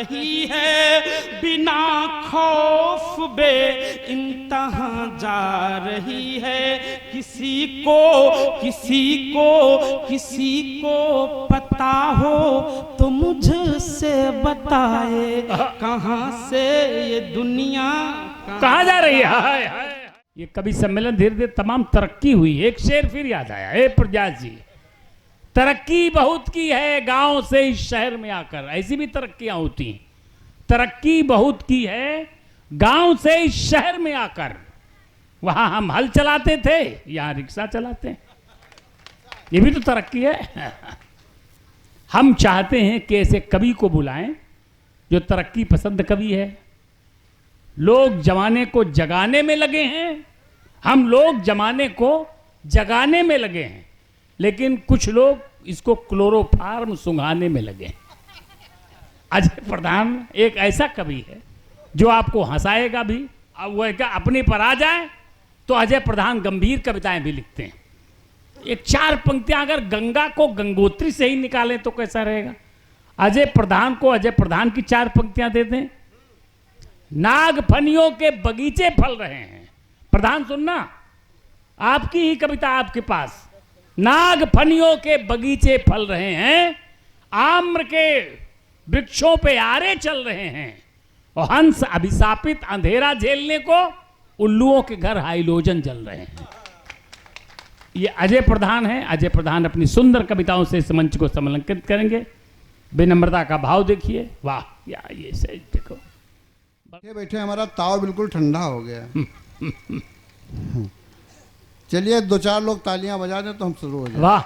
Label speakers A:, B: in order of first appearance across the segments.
A: रही है, बिना खौफ बे इंतहा जा रही है। किसी को पता हो तो मुझसे बताए, कहां से ये दुनिया
B: कहाँ जा रही है? ये कवि सम्मेलन धीरे धीरे तमाम तरक्की हुई। एक शेर फिर याद आया, हे प्रजास जी, तरक्की बहुत की है गांव से इस शहर में आकर। ऐसी भी तरक्कियां होती हैं। तरक्की बहुत की है गांव से इस शहर में आकर। वहां हम हल चलाते थे, यहां रिक्शा चलाते हैं। ये भी तो तरक्की है। हम चाहते हैं कि ऐसे कवि को बुलाएं जो तरक्की पसंद कवि है। लोग जमाने को जगाने में लगे हैं, हम लोग जमाने को जगाने में लगे हैं, लेकिन कुछ लोग इसको क्लोरोफार्म सुंघाने में लगे हैं। अजय प्रधान एक ऐसा कवि है जो आपको हंसाएगा भी। अब वह क्या अपने पर आ जाए तो अजय प्रधान गंभीर कविताएं भी लिखते हैं। एक 4 पंक्तियां अगर गंगा को गंगोत्री से ही निकालें तो कैसा रहेगा? अजय प्रधान को अजय प्रधान की 4 पंक्तियां दे दें। नागफनियों के बगीचे फल रहे हैं। प्रधान सुनना, आपकी ही कविता आपके पास। नागफनियों के बगीचे फल रहे हैं, आम्र के वृक्षों पे आरे चल रहे हैं, और हंस अभिशापित अंधेरा झेलने को उल्लुओं के घर हाइलोजन जल रहे हैं। ये अजय प्रधान है। अजय प्रधान अपनी सुंदर कविताओं से इस मंच को समलंकित करेंगे। विनम्रता का भाव देखिए। वाह या ये सही देखो।
C: बैठे बैठे हमारा ताव बिल्कुल ठंडा हो गया। चलिए 2-4 लोग तालियां बजा दें तो हम शुरू हो जाए।
B: वाह।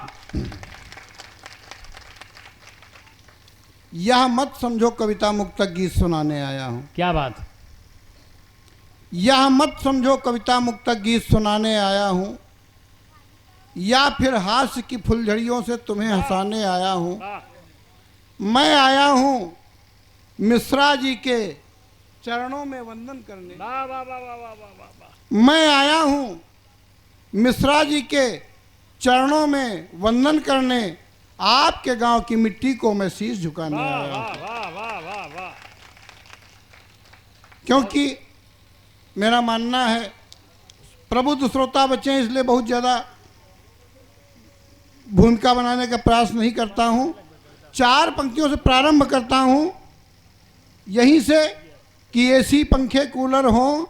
C: यह मत समझो कविता मुक्तक गीत सुनाने आया हूं।
B: क्या बात।
C: यह मत समझो कविता मुक्तक गीत सुनाने आया हूं, या फिर हास्य की फुलझड़ियों से तुम्हें हंसाने आया हूं। मैं आया हूं मिश्रा जी के चरणों में वंदन करने।
B: वाह वाह वाह वाह वाह वाह वाह।
C: मैं आया हूं मिश्रा जी के चरणों में वंदन करने, आपके गांव की मिट्टी को मैं शीश झुकाने आया हूं।
B: वाह वाह वाह वाह।
C: क्योंकि मेरा मानना है, प्रबुद्ध श्रोता बच्चे हैं इसलिए बहुत ज़्यादा भूमिका बनाने का प्रयास नहीं करता हूं। 4 पंक्तियों से प्रारंभ करता हूं, यहीं से कि एसी पंखे कूलर हों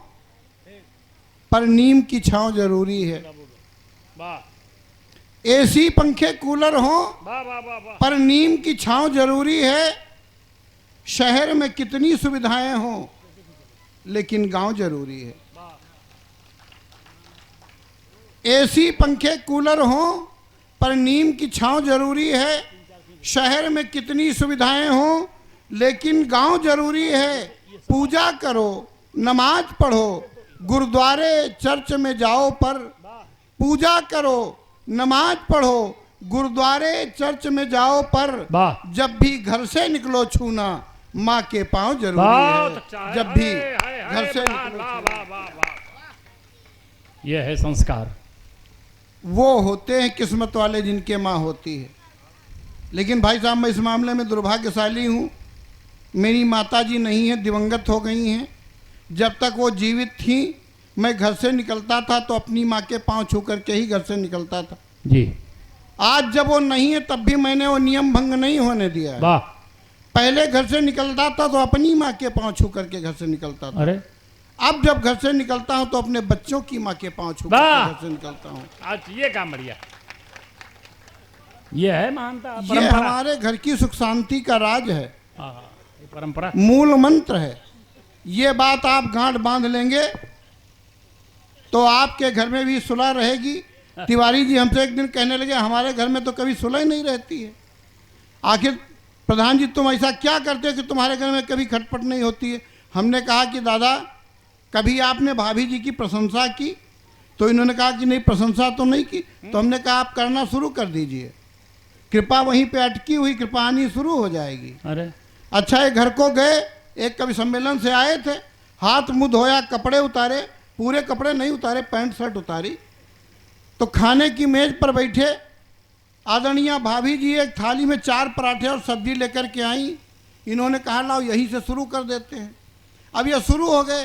C: पर नीम की छांव जरूरी है। एसी पंखे कूलर हों पर नीम की छांव जरूरी है। शहर में कितनी सुविधाएं हों लेकिन गांव जरूरी है। एसी पंखे कूलर हों पर नीम की छांव जरूरी है। शहर में कितनी सुविधाएं हों लेकिन गांव जरूरी है। पूजा करो, नमाज पढ़ो, गुरुद्वारे चर्च में जाओ पर। पूजा करो, नमाज पढ़ो, गुरुद्वारे चर्च में जाओ पर। जब भी घर से निकलो छूना माँ के पांव जरूरी है। जब भी घर से निकलो।
B: यह है संस्कार।
C: वो होते हैं किस्मत वाले जिनके माँ होती है। लेकिन भाई साहब, मैं इस मामले में दुर्भाग्यशाली हूँ। मेरी माता जी नहीं है, दिवंगत हो गई हैं। जब तक वो जीवित थी मैं घर से निकलता था तो अपनी माँ के पांव छू करके ही घर से निकलता था
B: जी।
C: आज जब वो नहीं है तब भी मैंने वो नियम भंग नहीं होने दिया।
B: वाह।
C: पहले घर से निकलता था तो अपनी माँ के पांव छू करके घर से निकलता था।
B: अरे
C: अब जब घर से निकलता हूँ तो अपने बच्चों की माँ के पांव छू करके घर से निकलता हूँ।
B: आज ये काम बढ़िया। ये है मानता,
C: ये हमारे घर की सुख शांति का राज है,
B: परंपरा,
C: मूल मंत्र है। ये बात आप गांठ बांध लेंगे तो आपके घर में भी सुलह रहेगी। तिवारी जी हमसे एक दिन कहने लगे, हमारे घर में तो कभी सुलह नहीं रहती है। आखिर प्रधान जी तुम ऐसा क्या करते हो कि तुम्हारे घर में कभी खटपट नहीं होती है? हमने कहा कि दादा कभी आपने भाभी जी की प्रशंसा की? तो इन्होंने कहा कि नहीं, प्रशंसा तो नहीं की। तो हमने कहा आप करना शुरू कर दीजिए, कृपा वहीं पे अटकी हुई कृपा आनी शुरू हो जाएगी।
B: अरे
C: अच्छा, एक घर को गए, एक कवि सम्मेलन से आए थे, हाथ मुंह धोया, कपड़े उतारे, पूरे कपड़े नहीं उतारे, पैंट शर्ट उतारी, तो खाने की मेज पर बैठे आदरणीय भाभी जी एक थाली में 4 पराठे और सब्जी लेकर के आई। इन्होंने कहा लाओ यहीं से शुरू कर देते हैं। अब ये शुरू हो गए,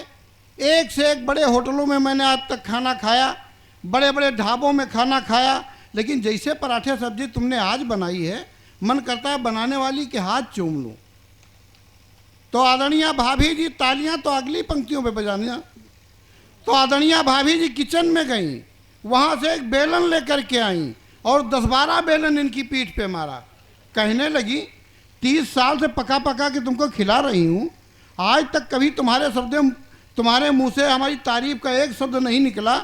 C: एक से एक बड़े होटलों में मैंने आज तक खाना खाया, बड़े बड़े ढाबों में खाना खाया, लेकिन जैसे पराठे सब्जी तुमने आज बनाई है, मन करता है बनाने वाली के हाथ चूम लूं। तो आदरणीय भाभी जी, तालियां तो अगली पंक्तियों पे बजानिया। तो आदरणीय भाभी जी किचन में गई, वहां से एक बेलन लेकर के आई और 10-12 बेलन इनकी पीठ पे मारा। कहने लगी 30 साल से पका पका के तुमको खिला रही हूँ, आज तक कभी तुम्हारे मुंह से हमारी तारीफ का एक शब्द नहीं निकला,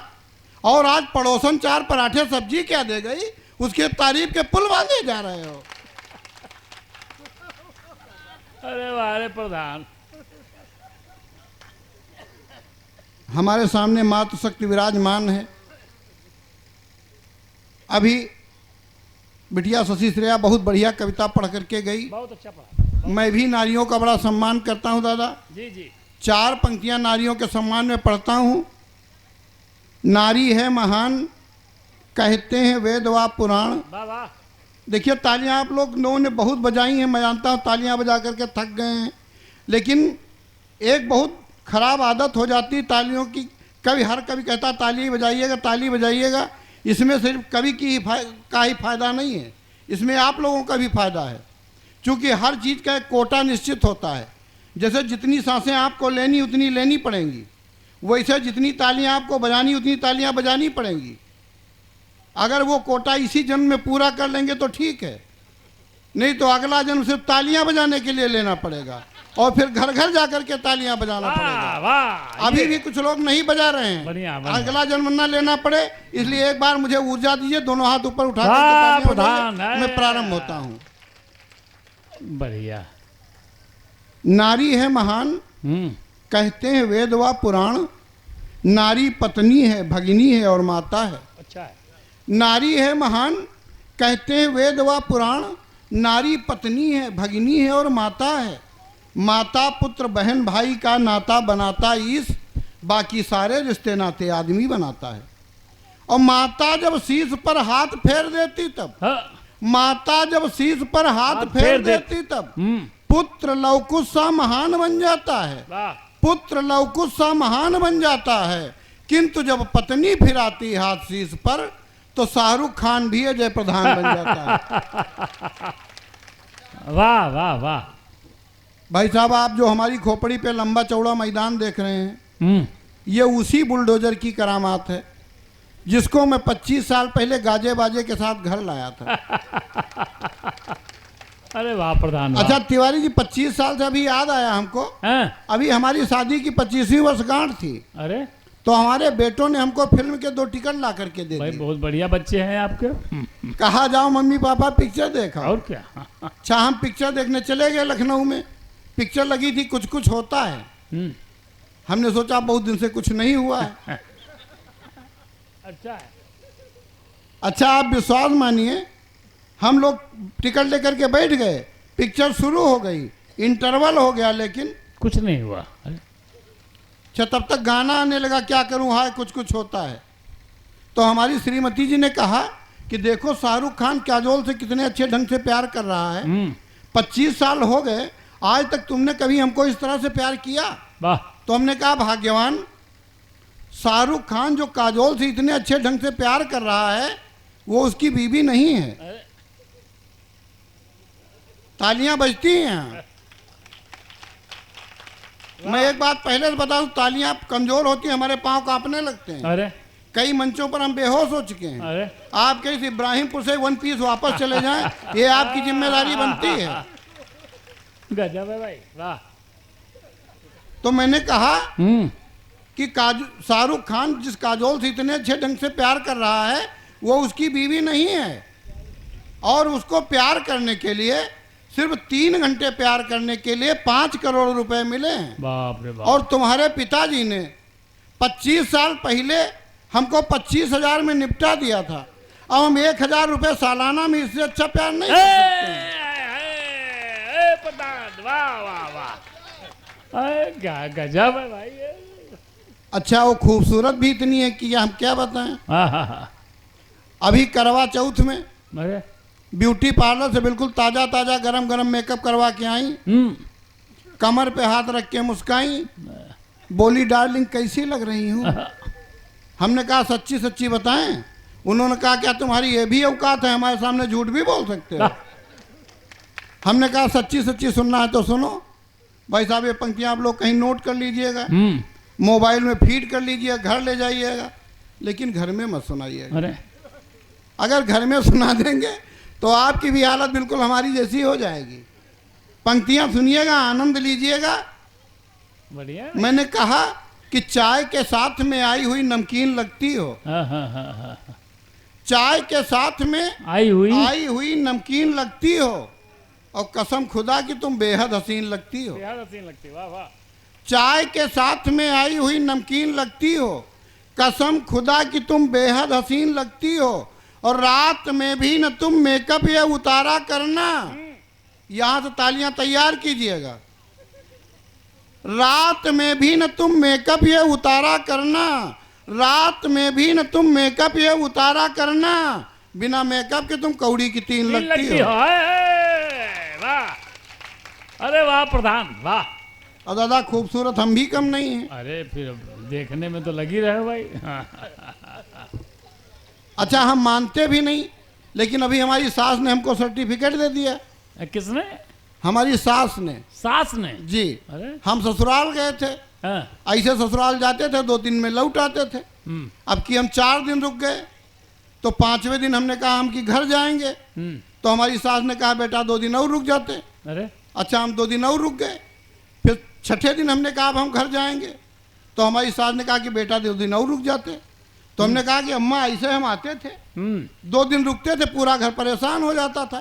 C: और आज पड़ोसन 4 पराठे सब्जी क्या दे गई, उसके तारीफ के पुल बांधे जा रहे हो।
B: अरे वाह प्रधान,
C: हमारे सामने मातृशक्ति विराजमान है। अभी बिटिया शशि श्रेया बहुत बढ़िया कविता पढ़ करके गई।
B: बहुत अच्छा पढ़ा।
C: मैं भी नारियों का बड़ा सम्मान करता हूँ दादा।
B: जी जी।
C: 4 पंक्तियां नारियों के सम्मान में पढ़ता हूँ। नारी है महान, कहते हैं वेद व पुराण।
B: वाह वाह।
C: देखिए तालियां आप लोगों ने बहुत बजाई हैं, मैं जानता हूँ तालियां बजा करके थक गए हैं, लेकिन एक बहुत खराब आदत हो जाती तालियों की। हर कवि कहता ताली बजाइएगा, ताली बजाइएगा। इसमें सिर्फ कवि का ही फायदा नहीं है, इसमें आप लोगों का भी फायदा है, क्योंकि हर चीज़ का एक कोटा निश्चित होता है। जैसे जितनी सांसें आपको लेनी उतनी लेनी पड़ेंगी, वैसे जितनी तालियां आपको बजानी उतनी तालियां बजानी पड़ेंगी। अगर वो कोटा इसी जन्म में पूरा कर लेंगे तो ठीक है, नहीं तो अगला जन्म सिर्फ तालियां बजाने के लिए लेना पड़ेगा, और फिर घर घर जाकर के तालियां बजाना पड़ेगा।
B: वाह,
C: अभी भी कुछ लोग नहीं बजा रहे हैं।
B: बढ़िया।
C: अगला जन्म ना लेना पड़े, इसलिए एक बार मुझे ऊर्जा दीजिए, दोनों हाथ ऊपर उठा
B: वाह,
C: कर
B: प्रधान,
C: मैं प्रारंभ होता हूँ।
B: बढ़िया।
C: नारी है महान, कहते हैं वेद व पुराण। नारी पत्नी है, भगिनी है और माता है।
B: अच्छा है।
C: नारी है महान, कहते हैं वेद व पुराण। नारी पत्नी है, भगिनी है और माता है। माता पुत्र बहन भाई का नाता बनाता ईश, बाकी सारे रिश्ते नाते आदमी बनाता है। और माता जब शीश पर हाथ फेर देती तब, माता जब शीश पर हाथ फेर देती तब पुत्र लवकुश सा महान बन जाता है। पुत्र लवकुश सा महान बन जाता है, किंतु जब पत्नी फिराती हाथ शीश पर तो शाहरुख खान भी अजय प्रधान बन जाता है।
B: वाह वाह वाह।
C: भाई साहब, आप जो हमारी खोपड़ी पे लंबा चौड़ा मैदान देख रहे हैं, ये उसी बुलडोजर की करामात है जिसको मैं 25 साल पहले गाजे बाजे के साथ घर लाया था।
B: अरे वाह प्रधान।
C: अच्छा तिवारी जी, 25 साल से अभी याद आया हमको, अभी हमारी शादी की 25वीं वर्षगांठ थी।
B: अरे
C: तो हमारे बेटों ने हमको फिल्म के 2 टिकट ला करके दे दिए।
B: बहुत बढ़िया बच्चे हैं आपके।
C: कहा जाओ मम्मी पापा पिक्चर देखा।
B: और क्या।
C: अच्छा हम पिक्चर देखने चले गए लखनऊ में। पिक्चर लगी थी कुछ कुछ होता है। हमने सोचा बहुत दिन से कुछ नहीं हुआ है।
B: अच्छा है।
C: अच्छा आप विश्वास मानिए, हम लोग टिकट लेकर के बैठ गए, पिक्चर शुरू हो गई, इंटरवल हो गया, लेकिन
B: कुछ नहीं हुआ।
C: अच्छा तब तक गाना आने लगा, क्या करूं हाय कुछ कुछ होता है। तो हमारी श्रीमती जी ने कहा कि देखो शाहरुख खान काजोल से कितने अच्छे ढंग से प्यार कर रहा है। 25 साल हो गए, आज तक तुमने कभी हमको इस तरह से प्यार किया?
B: वाह।
C: तो हमने कहा भाग्यवान, शाहरुख खान जो काजोल से इतने अच्छे ढंग से प्यार कर रहा है वो उसकी बीवी नहीं है। तालियां बजती हैं यहाँ। मैं एक बात पहले से बता दूं, तालियां कमजोर होती हैं, हमारे पांव कांपने लगते हैं।
B: अरे
C: कई मंचों पर हम बेहोश हो चुके हैं।
B: अरे
C: आप कहीं इब्राहिमपुर से 1 पीस वापस चले जाएं, ये आपकी जिम्मेदारी बनती है।
B: गजब है भाई, वाह।
C: तो मैंने कहा कि शाहरुख खान जिस काजोल से इतने अच्छे ढंग से प्यार कर रहा है वो उसकी बीवी नहीं है, और उसको प्यार करने के लिए सिर्फ 3 घंटे प्यार करने के लिए 5 करोड़ रुपए मिले हैं।
B: बाप रे बाप।
C: और तुम्हारे पिताजी ने 25 साल पहले हमको 25,000 में निपटा दिया था। अब हम 1,000 रुपए सालाना में इससे अच्छा प्यार नहीं कर सकते हैं।
B: वाह वाह वाह, क्या गजब है भाई।
C: अच्छा वो खूबसूरत भी इतनी है कि हम क्या बताएं। अभी करवा चौथ में
B: अरे
C: ब्यूटी पार्लर से बिल्कुल ताजा ताजा गरम गरम मेकअप करवा के आई, कमर पे हाथ रख के मुस्काई, बोली डार्लिंग कैसी लग रही हूँ। हमने कहा सच्ची सच्ची बताएं। उन्होंने कहा क्या तुम्हारी ये भी औकात है, हमारे सामने झूठ भी बोल सकते हो। हमने कहा सच्ची सच्ची सुनना है तो सुनो। भाई साहब ये पंक्तियां आप लोग कहीं नोट कर लीजिएगा, मोबाइल में फीड कर लीजिएगा, घर ले जाइएगा, लेकिन घर में मत सुनाइएगा।
B: अरे
C: अगर घर में सुना देंगे तो आपकी भी हालत बिल्कुल हमारी जैसी हो जाएगी। पंक्तियां सुनिएगा, आनंद लीजिएगा।
B: बढ़िया।
C: मैंने कहा कि चाय के साथ में आई हुई नमकीन लगती हो, चाय के साथ में आई हुई नमकीन लगती हो, और कसम खुदा की तुम बेहद हसीन लगती हो।
B: बेहद हसीन लगती, वाह वाह।
C: चाय के साथ में आई हुई नमकीन लगती हो, कसम खुदा की तुम बेहद हसीन लगती हो, और रात में भी न तुम मेकअप या उतारा करना। यहां से तालियां तैयार कीजिएगा। रात में भी न तुम मेकअप या उतारा करना, रात में भी न तुम मेकअप या उतारा करना, बिना मेकअप के तुम कौड़ी की तीन लगती हो।
B: वाह, अरे वाह प्रधान, वाह।
C: और दादा खूबसूरत हम भी कम नहीं हैं।
B: अरे फिर देखने में तो लगी रहे भाई।
C: अच्छा हम मानते भी नहीं, लेकिन अभी हमारी सास ने हमको सर्टिफिकेट दे दिया।
B: किसने?
C: हमारी सास ने।
B: सास ने?
C: जी।
B: अरे
C: हम ससुराल गए थे, ऐसे ससुराल जाते थे 2 दिन में लौट आते थे। अब कि हम 4 दिन रुक गए, तो 5वें दिन हमने कहा हम कि घर जाएंगे, तो हमारी सास ने कहा बेटा 2 दिन और रुक जाते।
B: अरे
C: अच्छा हम 2 दिन और रुक गए। फिर 6ठे दिन हमने कहा अब हम घर जाएंगे, तो हमारी सास ने कहा कि बेटा 2 दिन और रुक जाते। तो हमने कहा कि अम्मा ऐसे हम आते थे, 2 दिन रुकते थे, पूरा घर परेशान हो जाता था।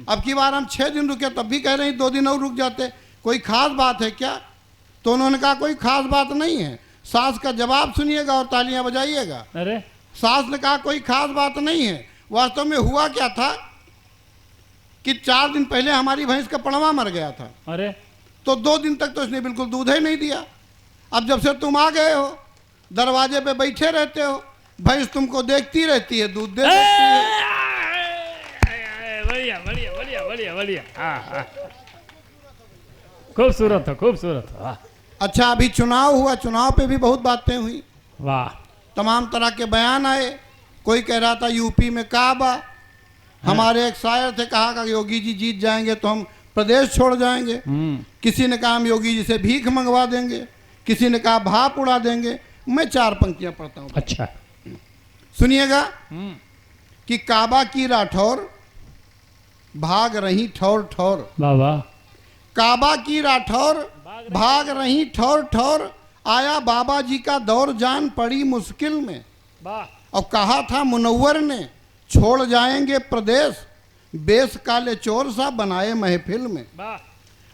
C: अब की बार हम 6 दिन रुके, तब भी कह रहे हैं 2 दिन और रुक जाते, कोई खास बात है क्या? तो उन्होंने कहा कोई खास बात नहीं है। सास का जवाब सुनिएगा और तालियां बजाइएगा।
B: अरे
C: सास ने कहा कोई खास बात नहीं है। वास्तव में हुआ क्या था कि 4 दिन पहले हमारी भैंस का पड़वा मर गया था।
B: अरे
C: तो 2 दिन तक तो इसने बिल्कुल दूध ही नहीं दिया। अब जब से तुम आ गए हो, दरवाजे पे बैठे रहते हो, भैंस तुमको देखती रहती है, दूध दे देती है।
B: बढ़िया बढ़िया बढ़िया बढ़िया बढ़िया। हाँ खूबसूरत है, खूबसूरत है। वाह।
C: अच्छा अभी चुनाव हुआ, चुनाव पे भी बहुत बातें हुई,
B: वाह।
C: तमाम तरह के बयान आए। कोई कह रहा था यूपी में काबा। हमारे एक शायर थे, कहा कि योगी जी जीत जाएंगे तो हम प्रदेश छोड़ जाएंगे। किसी ने कहा हम योगी जी से भीख मंगवा देंगे, किसी ने कहा भाप उड़ा देंगे। मैं 4 पंक्तियां पढ़ता हूं।
B: अच्छा
C: सुनिएगा कि काबा की राठौर भाग रही ठौर ठौर।
B: वाह वाह।
C: काबा की राठौर भाग रही ठौर ठौर, आया बाबा जी का दौर, जान पड़ी मुश्किल में।
B: वाह।
C: और कहा था मुनव्वर ने छोड़ जाएंगे प्रदेश, बेस काले चोर सा बनाए महफिल में।
B: वाह।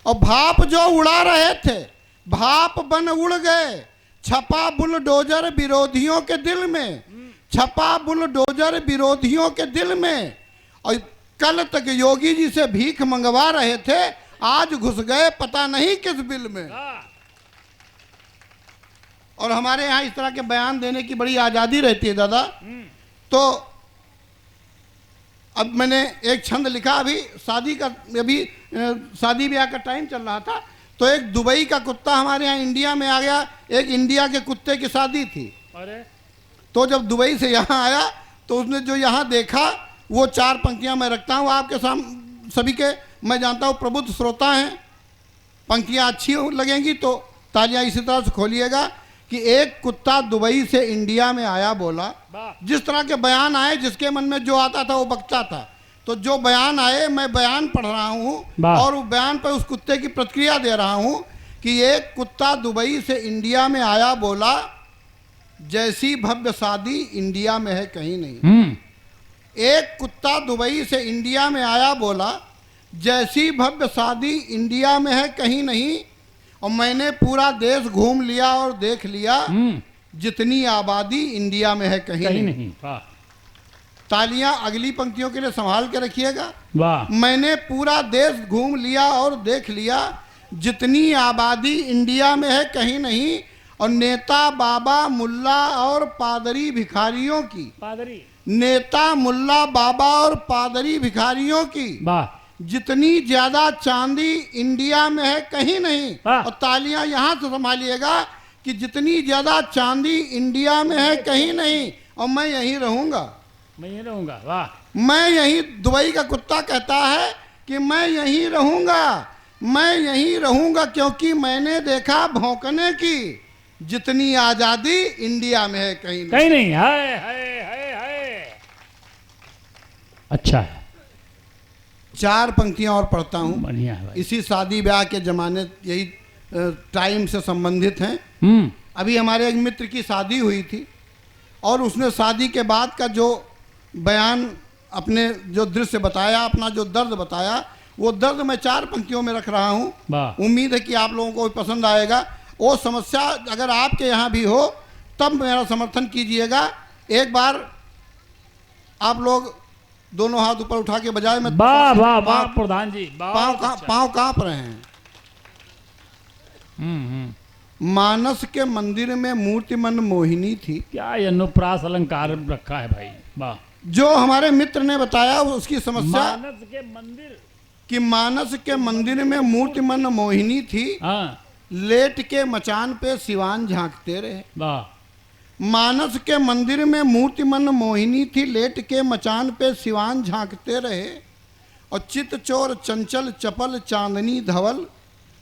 C: और भाप जो उड़ा रहे थे, भाप बन उड़ गए, छपा बुलडोजर विरोधियों के दिल में, छपा बुलडोजर विरोधियों के दिल में। और कल तक योगी जी से भीख मंगवा रहे थे, आज घुस गए पता नहीं किस बिल में। और हमारे यहाँ इस तरह के बयान देने की बड़ी आज़ादी रहती है दादा। तो अब मैंने एक छंद लिखा, अभी शादी का, अभी शादी ब्याह का टाइम चल रहा था, तो एक दुबई का कुत्ता हमारे यहाँ इंडिया में आ गया। एक इंडिया के कुत्ते की शादी थी।
B: अरे
C: तो जब दुबई से यहाँ आया तो उसने जो यहाँ देखा वो 4 पंक्तियाँ मैं रखता हूँ आपके सामने। सभी के मैं जानता हूँ प्रबुद्ध श्रोता हैं, पंक्तियाँ अच्छी लगेंगी तो तालियां इसी तरह से खोलिएगा कि एक कुत्ता दुबई से इंडिया में आया, बोला। जिस तरह के बयान आए, जिसके मन में जो आता था वो बकता था। तो जो बयान आए मैं बयान पढ़ रहा हूँ और उस बयान पर उस कुत्ते की प्रतिक्रिया दे रहा हूँ कि एक कुत्ता दुबई से इंडिया में आया, बोला जैसी भव्य शादी इंडिया में है कहीं नहीं। एक कुत्ता दुबई से इंडिया में आया, बोला जैसी भव्य शादी इंडिया में है कहीं नहीं। और मैंने पूरा देश घूम लिया और देख लिया, जितनी आबादी इंडिया में है कहीं नहीं। तालियां अगली पंक्तियों के लिए संभाल के रखिएगा। मैंने पूरा देश घूम लिया और देख लिया, जितनी आबादी इंडिया में है कहीं नहीं। और नेता, बाबा, मुल्ला और पादरी भिखारियों की नेता, मुल्ला, बाबा और पादरी भिखारियों की
B: वाह
C: जितनी ज्यादा चांदी इंडिया में है कहीं नहीं।
B: वाह।
C: और तालियां यहां से संभालिएगा कि जितनी ज्यादा चांदी इंडिया में है कहीं नहीं, और मैं यहीं रहूंगा।
B: मैं ये रहूंगा। वाह
C: मैं यहीं, दुबई का कुत्ता कहता है कि मैं यहीं रहूंगा, मैं यहीं रहूंगा, क्योंकि मैंने देखा भौंकने की जितनी आजादी इंडिया में है कहीं नहीं।
B: कहीं नहीं। हाय हाय हाय हाय। अच्छा है,
C: 4 पंक्तियां और पढ़ता हूं,
B: बढ़िया है भाई।
C: इसी शादी ब्याह के जमाने, यही टाइम से संबंधित हैं। अभी हमारे एक मित्र की शादी हुई थी और उसने शादी के बाद का जो बयान, अपने जो दृश्य बताया, अपना जो दर्द बताया, वो दर्द मैं 4 पंक्तियों में रख रहा हूँ।
B: वाह
C: उम्मीद है कि आप लोगों को भी पसंद आएगा। वो समस्या अगर आपके यहाँ भी हो तब मेरा समर्थन कीजिएगा। एक बार आप लोग दोनों हाथ ऊपर उठा के बजाय में
B: वाह वाह वाह प्रधान जी, बहुत अच्छा।
C: पाँव कांप रहे हैं। मानस के मंदिर में मूर्तिमन मोहिनी थी।
B: क्या ये अनुप्रास अलंकार रखा है भाई। वाह।
C: जो हमारे मित्र ने बताया उसकी समस्या
B: मानस के मंदिर,
C: कि मानस के मंदिर में मूर्तिमन मोहिनी थी,
B: हाँ
C: लेट के मचान पे सिवान झांकते रहे।
B: वाह।
C: मानस के मंदिर में मूर्तिमन मोहिनी थी, लेट के मचान पे सिवान झांकते रहे। और चित चोर चंचल चपल चांदनी धवल,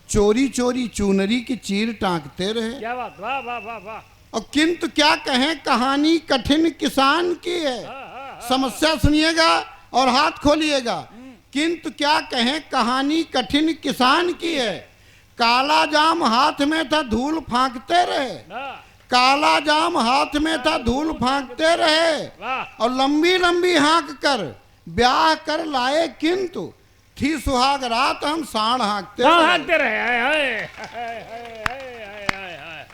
C: चोरी चोरी चूनरी की चीर टांकते रहे।
B: क्या बात। वाह वाह वाह वाह।
C: और किंतु क्या कहें, कहानी कठिन किसान की है। समस्या सुनिएगा और हाथ खोलिएगा। किंतु क्या कहें, कहानी कठिन किसान की है। काला जाम हाथ में था, धूल फांकते रहे। काला जाम हाथ में था, धूल फांकते रहे।
B: वाह।
C: और लंबी लंबी हाँक कर ब्याह कर लाए, किंतु थी सुहाग रात हम साण हाँकते रहे।
B: हाँकते रहे। हाय हाय हाय हाय हाय हाय हाय।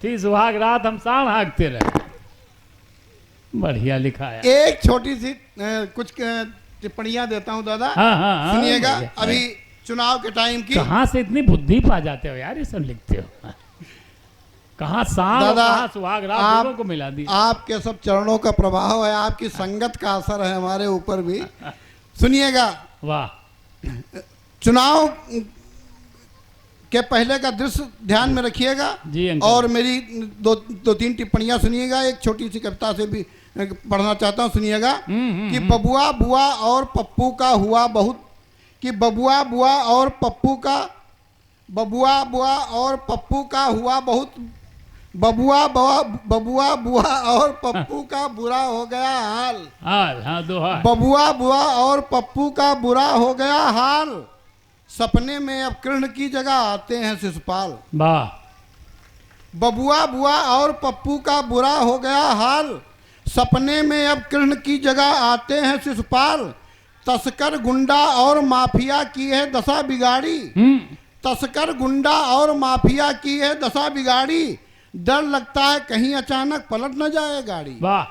B: थी सुहाग रात हम साण हाँकते रहे। बढ़िया लिखा है।
C: एक छोटी सी कुछ टिप्पणियां देता हूं दादा।
B: हाँ हाँ
C: सुनिएगा।
B: बढ़िया।
C: अभी चुनाव के टाइम की,
B: कहाँ से इतनी बुद्धि पा जाते हो यार, ये सब लिखते हो। कहाँ साण और
C: दादा,
B: कहाँ सुहाग रात
C: आप-
B: दोनों को मिला दी।
C: आपके सब चरणों का प्रभाव है, आपकी संगत का असर है हमारे ऊपर भी। सुनिएगा,
B: वाह।
C: चुनाव के पहले का दृश्य ध्यान में रखिएगा
B: जी अंकल।
C: और मेरी दो तीन टिप्पणियां सुनिएगा। एक छोटी सी कविता से भी पढ़ना चाहता हूं, सुनिएगा। कि बबुआ बुआ और पप्पू का हुआ बहुत, कि बबुआ बुआ और पप्पू का, बबुआ बुआ और पप्पू का हुआ बहुत, बबुआ बुआ और पप्पू का बुरा हो गया हाल।
B: हाँ दोहा।
C: बबुआ बुआ और पप्पू का बुरा हो गया हाल, सपने में अब कृष्ण की जगह आते हैं शिशुपाल।
B: वाह।
C: बबुआ बुआ और पप्पू का बुरा हो गया हाल, सपने में अब कृष्ण की जगह आते हैं शिशुपाल। तस्कर गुंडा और माफिया की है दशा बिगाड़ी, तस्कर गुंडा और माफिया की है दशा बिगाड़ी। डर लगता है कहीं अचानक पलट न जाए गाड़ी।
B: वाह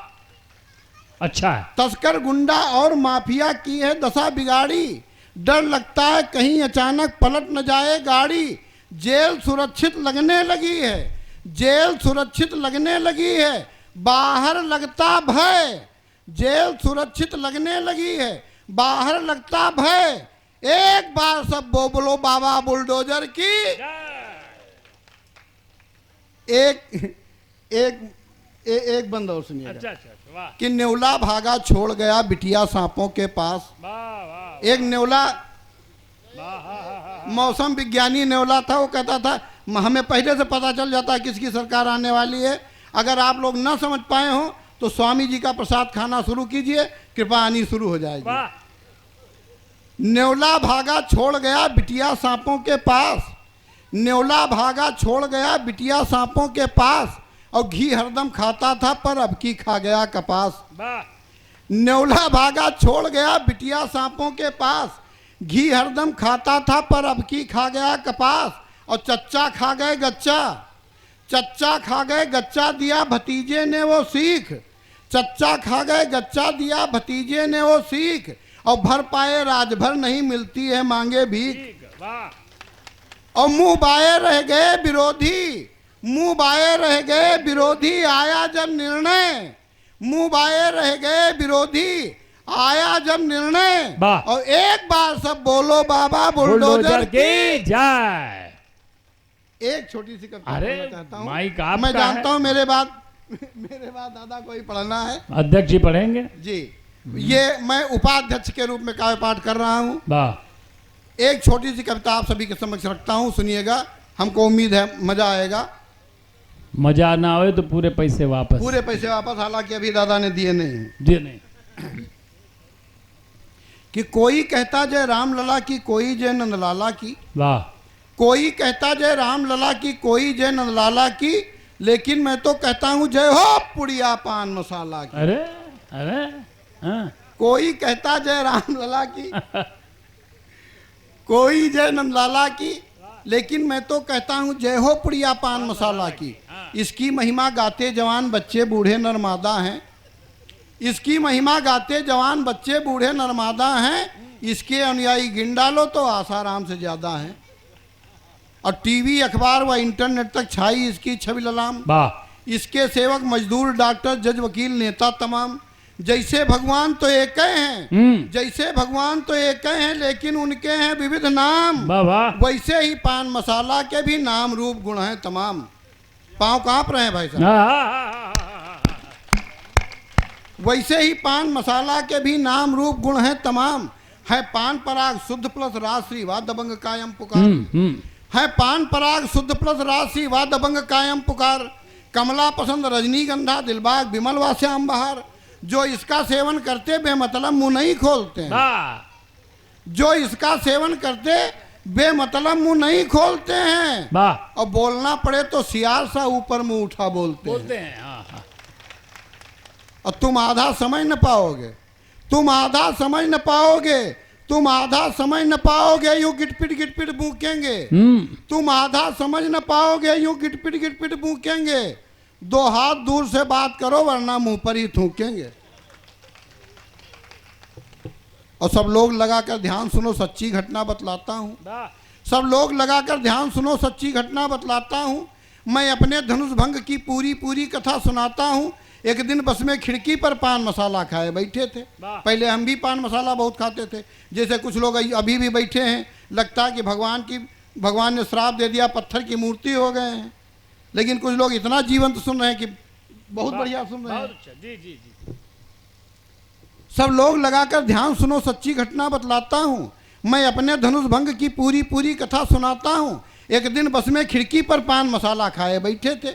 B: अच्छा है।
C: तस्कर गुंडा और माफिया की है दशा बिगाड़ी, डर लगता है कहीं अचानक पलट न जाए गाड़ी। जेल सुरक्षित लगने लगी है, जेल सुरक्षित लगने लगी है, बाहर लगता भय। जेल सुरक्षित लगने लगी है, बाहर लगता भय। एक बार सब बोलो बाबा बुलडोजर की। एक बंद और सुनिए।
B: अच्छा वाह
C: कि नेवला भागा छोड़ गया बिटिया सांपों के पास।
B: वाह।
C: एक नेवला, मौसम विज्ञानी नेवला था, वो कहता था हमें पहले से पता चल जाता है किसकी सरकार आने वाली है। अगर आप लोग न समझ पाए हो तो स्वामी जी का प्रसाद खाना शुरू कीजिए, कृपा आनी शुरू हो जाएगी। नेवला भागा छोड़ गया बिटिया सांपों के पास, नेवला भागा छोड़ गया बिटिया सांपों के पास। और घी हरदम खाता था पर अब की खा गया कपास। नेवला भागा छोड़ गया बिटिया सांपों के पास, घी हरदम खाता था पर अब की खा गया कपास। और चच्चा खा गए गच्चा, चच्चा खा गए गच्चा दिया भतीजे ने वो सीख, चच्चा खा गए गच्चा दिया भतीजे ने वो सीख। और भर पाए राजभर नहीं मिलती है मांगे भीख। और मुंह बाए रह गए विरोधी, मुंह बाए रह गए विरोधी। आया जब निर्णय, मुंह बाए रह गए विरोधी, आया जब निर्णय
B: वाह।
C: और एक बार सब बोलो बाबा बुलडोजर की।
B: जय।
C: एक छोटी सी कविता
B: अरे
C: पढ़ना चाहता हूं।
B: माइक आपका
C: मैं जानता
B: है।
C: हूं मेरे बाद दादा को ही पढ़ना है
B: अध्यक्ष जी पढ़ेंगे।
C: जी। ये मैं उपाध्यक्ष के रूप में काव्य पाठ कर रहा हूं।
B: वाह।
C: एक छोटी सी कविता आप सभी के समक्ष रखता हूं, सुनिएगा, हमको उम्मीद है मजा आएगा।
B: मजा ना आए तो पूरे पैसे वापस।
C: पूरे पैसे वापस, हालांकि अभी दादा ने दिए नहीं हैं।
B: जी नहीं।
C: कि कोई कहता जय राम लला की, कोई जय नंद लाला की,
B: वाह।
C: कोई कहता जय राम लला की, कोई जय नंद लाला की, लेकिन मैं तो कहता हूं जय हो पुड़िया पान मसाला की।
B: अरे अरे हाँ।
C: कोई कहता जय राम लला की, कोई जय नंद लाला की, लेकिन मैं तो कहता हूं जय हो पुड़िया पान मसाला की। इसकी महिमा गाते जवान बच्चे बूढ़े नरमादा हैं, इसकी महिमा गाते जवान बच्चे बूढ़े नरमादा हैं, इसके अनुयायी गिन डालो तो आसाराम से ज्यादा हैं। और टीवी अखबार व इंटरनेट तक छाई इसकी छवि ललाम,
B: वाह।
C: इसके सेवक मजदूर डॉक्टर जज वकील नेता तमाम। जैसे भगवान तो एक हैं, जैसे भगवान तो एक हैं, लेकिन उनके हैं विविध नाम।
B: वाह वाह।
C: वैसे ही पान मसाला के भी नाम रूप गुण हैं तमाम। पाँव कांप रहे हैं भाई साहब।
B: हाँ।
C: वैसे ही पान मसाला के भी नाम रूप गुण हैं तमाम। है पान पराग शुद्ध प्लस राशि व दबंग कायम पुकार, है पान पराग शुद्ध प्लस राशि व दबंग कायम पुकार। कमला पसंद रजनीगंधा दिलबाग विमल व श्याम बहार। जो इसका सेवन करते बेमतलब मुंह नहीं खोलते हैं, जो इसका सेवन करते बेमतलब मुंह नहीं खोलते हैं,
B: वाह।
C: और बोलना पड़े तो सियार सा ऊपर मुंह उठा बोलते हैं।
B: हाँ।
C: और तुम आधा समझ न पाओगे, तुम आधा समझ न पाओगे, तुम आधा समझ न पाओगे, यूं गिटपिट भूकेंगे। तुम आधा समझ न पाओगे, यूं गिटपिट भूकेंगे। 2 हाथ दूर से बात करो वरना मुंह पर ही थूकेंगे। और सब लोग लगाकर ध्यान सुनो सच्ची घटना बतलाता हूं, सब लोग लगाकर ध्यान सुनो सच्ची घटना बतलाता हूं। मैं अपने धनुष भंग की पूरी कथा सुनाता हूं। एक दिन बस में खिड़की पर पान मसाला खाए बैठे थे। पहले हम भी पान मसाला बहुत खाते थे, जैसे कुछ लोग अभी भी बैठे हैं, लगता है कि भगवान ने श्राप दे दिया, पत्थर की मूर्ति हो गए हैं। लेकिन कुछ लोग इतना जीवंत सुन रहे हैं कि बहुत बढ़िया सुन रहे हैं।
B: जी।
C: सब लोग लगाकर ध्यान सुनो सच्ची घटना बतलाता हूँ। मैं अपने धनुष भंग की पूरी कथा सुनाता हूँ। एक दिन बस में खिड़की पर पान मसाला खाए बैठे थे।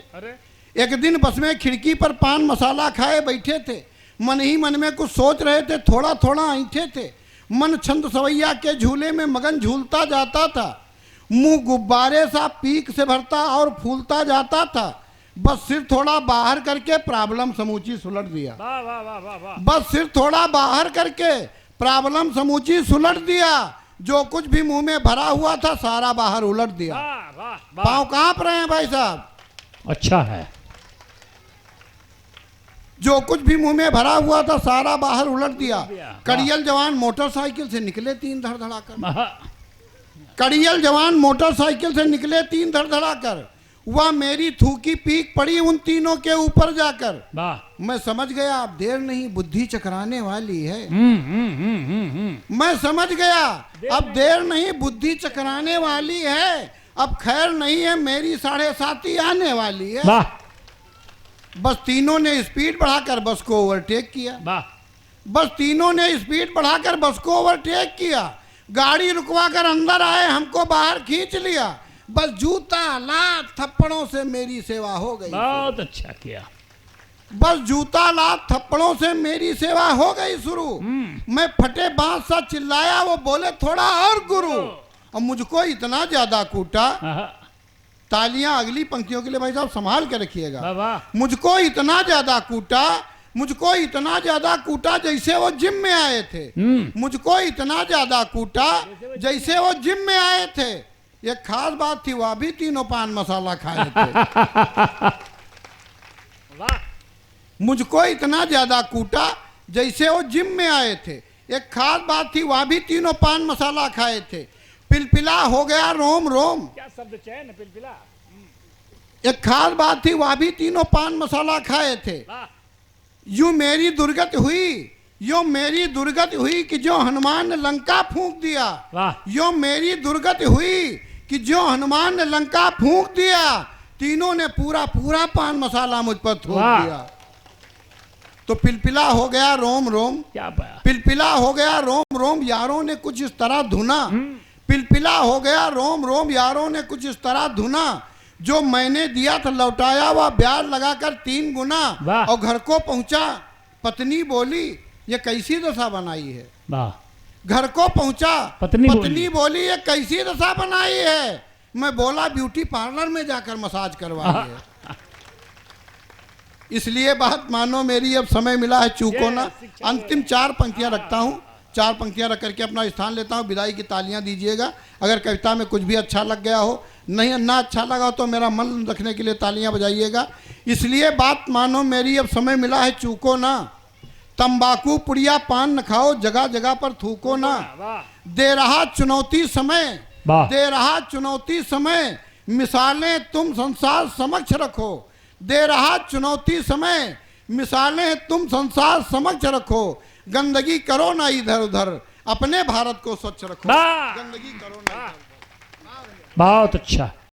C: एक दिन बस में खिड़की पर पान मसाला खाए बैठे थे। मन ही मन में कुछ सोच रहे थे, थोड़ा ऐंठे थे। मन छंद सवैया के झूले में मगन झूलता जाता था। मुंह गुब्बारे सा पीक से भरता और फूलता जाता था। बस सिर थोड़ा बाहर करके प्रॉब्लम समूची सुलट दिया। बस सिर थोड़ा बाहर करके प्रॉब्लम समूची सुलट दिया। जो कुछ भी मुंह में भरा हुआ था सारा बाहर उलट दिया। पाँव कांप रहे हैं भाई साहब।
B: अच्छा है।
C: जो कुछ भी मुंह में भरा हुआ था सारा बाहर उलट दिया। कड़ियल जवान मोटरसाइकिल से निकले 3 धड़धड़ाकर। कड़ियल जवान मोटरसाइकिल से निकले 3 धड़धड़ाकर। वह मेरी थूकी पीक पड़ी उन तीनों के ऊपर जाकर। मैं समझ गया अब देर नहीं बुद्धि चकराने वाली है। मैं समझ गया अब देर नहीं बुद्धि चकराने वाली है। अब खैर नहीं है मेरी 7:30 आने वाली है। बस तीनों ने स्पीड बढ़ाकर बस को ओवरटेक किया। बस तीनों ने स्पीड बढ़ाकर बस को ओवरटेक किया। गाड़ी रुकवाकर अंदर आए, हमको बाहर खींच लिया। बस जूता लात थप्पड़ों से मेरी सेवा हो गई।
B: बहुत अच्छा किया।
C: बस जूता लात थप्पड़ों से मेरी सेवा हो गई शुरू। मैं फटे बांस सा चिल्लाया, वो बोले थोड़ा और गुरु। और मुझको इतना ज्यादा कूटा। तालियां अगली पंक्तियों के लिए भाई साहब संभाल के रखिएगा। मुझको इतना ज्यादा कूटा, मुझको इतना ज्यादा कूटा जैसे वो जिम में आए थे। मुझको इतना ज्यादा कूटा जैसे वो जिम में आए थे। ये खास बात थी, वह भी तीनों पान मसाला खाए थे। मुझको इतना ज्यादा कूटा जैसे वो जिम में आए थे। एक खास बात थी, वह भी तीनों पान मसाला खाए थे। पिलपिला हो गया रोम रोम।
B: क्या शब्द चयन पिलपिला।
C: एक खास बात थी, वह भी तीनों पान मसाला खाए थे। यूं मेरी दुर्गति हुई, यूं मेरी दुर्गति हुई कि जो हनुमान ने लंका फूंक दिया।
B: वाह
C: यूं मेरी दुर्गति हुई कि जो हनुमान ने लंका फूंक दिया, तीनों ने पूरा पूरा पान मसाला मुझ पर थूक
B: वाह।
C: दिया। तो पिलपिला हो गया रोम रोम,
B: क्या पाया।
C: पिलपिला हो गया रोम रोम, यारों ने कुछ इस तरह धुना। पिलपिला हो गया रोम रोम, यारों ने कुछ इस तरह धुना, जो मैंने दिया था लौटाया वह ब्याज लगाकर 3 गुना।
B: वाह।
C: और घर को पहुंचा, पत्नी बोली ये कैसी दशा बनाई है।
B: वाह
C: घर को पहुंचा,
B: पत्नी
C: बोली ये कैसी दशा बनाई है। मैं बोला ब्यूटी पार्लर में जाकर मसाज करवाई है। इसलिए बात मानो मेरी, अब समय मिला है चूको ना। अंतिम 4 पंक्तियां रखता हूँ, 4 पंक्तियां रख करके अपना स्थान लेता हूँ। विदाई की तालियां दीजिएगा। अगर कविता में कुछ भी अच्छा लग गया हो, नहीं ना अच्छा लगा तो मेरा मन रखने के लिए तालियां बजाइएगा। इसलिए बात मानो मेरी, अब समय मिला है चूको ना। तंबाकू पुड़िया पान न खाओ, जगह जगह पर थूको ना। दे रहा चुनौती समय, दे रहा चुनौती समय, मिसालें तुम संसार समक्ष रखो। दे रहा चुनौती समय, मिसालें तुम संसार समक्ष रखो। गंदगी करो ना इधर उधर, अपने भारत को स्वच्छ रखो। गंदगी करो ना इधर उधर।
B: बहुत अच्छा।